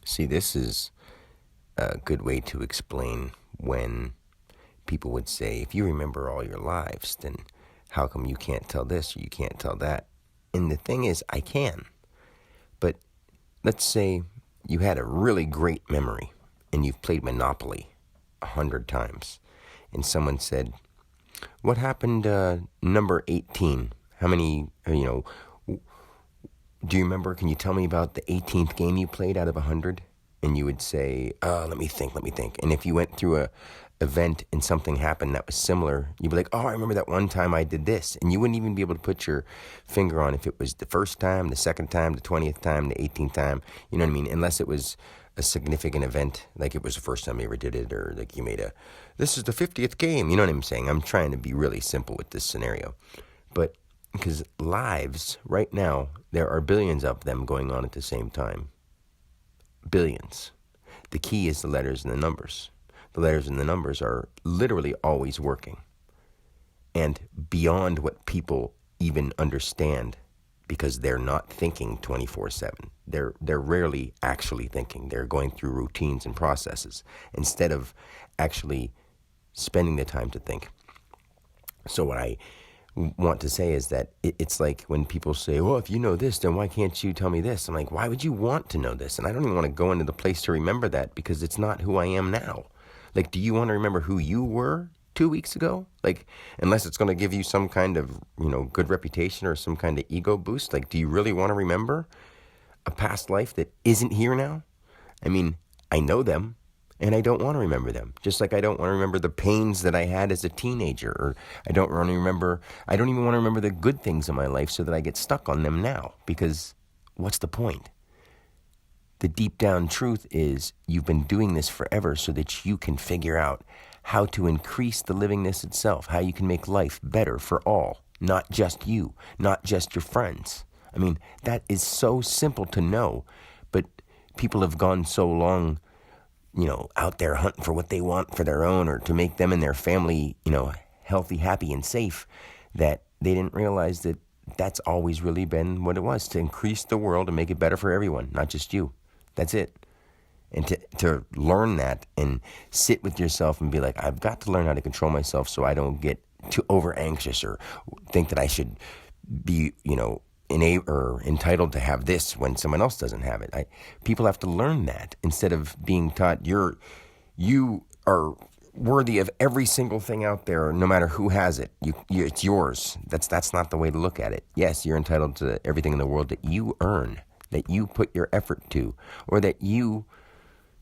See, this is a good way to explain when people would say, if you remember all your lives, then how come you can't tell this or you can't tell that? And the thing is, I can. But let's say you had a really great memory and you've played Monopoly 100 times. And someone said, what happened number 18? How many, do you remember? Can you tell me about the 18th game you played out of 100? And you would say, let me think. And if you went through a event and something happened that was similar, you'd be like, I remember that one time I did this. And you wouldn't even be able to put your finger on if it was the first time, the second time, the 20th time, the 18th time. You know what I mean? Unless it was a significant event, like it was the first time you ever did it, or like you made this is the 50th game. You know what I'm saying? I'm trying to be really simple with this scenario. But because lives, right now, there are billions of them going on at the same time. Billions. The key is the letters and the numbers. The letters and the numbers are literally always working. And beyond what people even understand, because they're not thinking 24/7. They're rarely actually thinking. They're going through routines and processes instead of actually spending the time to think. So what I want to say is that it's like when people say, well, if you know this, then why can't you tell me this? I'm like, why would you want to know this? And I don't even want to go into the place to remember that because it's not who I am now. Like, do you want to remember who you were 2 weeks ago? Like, unless it's going to give you some kind of, good reputation or some kind of ego boost. Like, do you really want to remember a past life that isn't here now? I mean, I know them. And I don't want to remember them. Just like I don't want to remember the pains that I had as a teenager. Or I don't even want to remember the good things in my life so that I get stuck on them now. Because what's the point? The deep down truth is you've been doing this forever so that you can figure out how to increase the livingness itself. How you can make life better for all. Not just you. Not just your friends. I mean, that is so simple to know. But people have gone so long out there hunting for what they want for their own or to make them and their family, healthy, happy, and safe, that they didn't realize that that's always really been what it was, to increase the world and make it better for everyone, not just you. That's it. And to learn that and sit with yourself and be like, I've got to learn how to control myself so I don't get too over anxious or think that I should be, entitled to have this when someone else doesn't have it. People have to learn that instead of being taught you are worthy of every single thing out there, no matter who has it. It's yours. That's not the way to look at it. Yes, you're entitled to everything in the world that you earn, that you put your effort to, or that you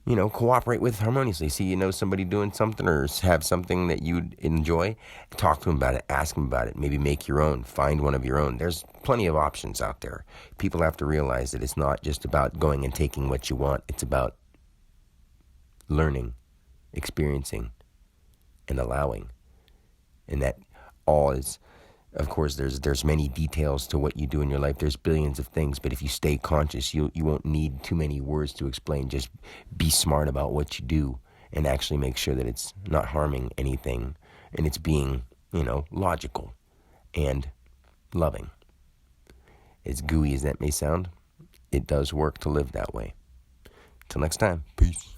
cooperate with harmoniously. See, somebody doing something or have something that you'd enjoy, talk to them about it, ask them about it, maybe make your own, find one of your own. There's plenty of options out there. People have to realize that it's not just about going and taking what you want. It's about learning, experiencing, and allowing. And that all is, of course, there's many details to what you do in your life. There's billions of things, but if you stay conscious, you won't need too many words to explain. Just be smart about what you do and actually make sure that it's not harming anything and it's being, logical and loving. As gooey as that may sound, it does work to live that way. Till next time, peace.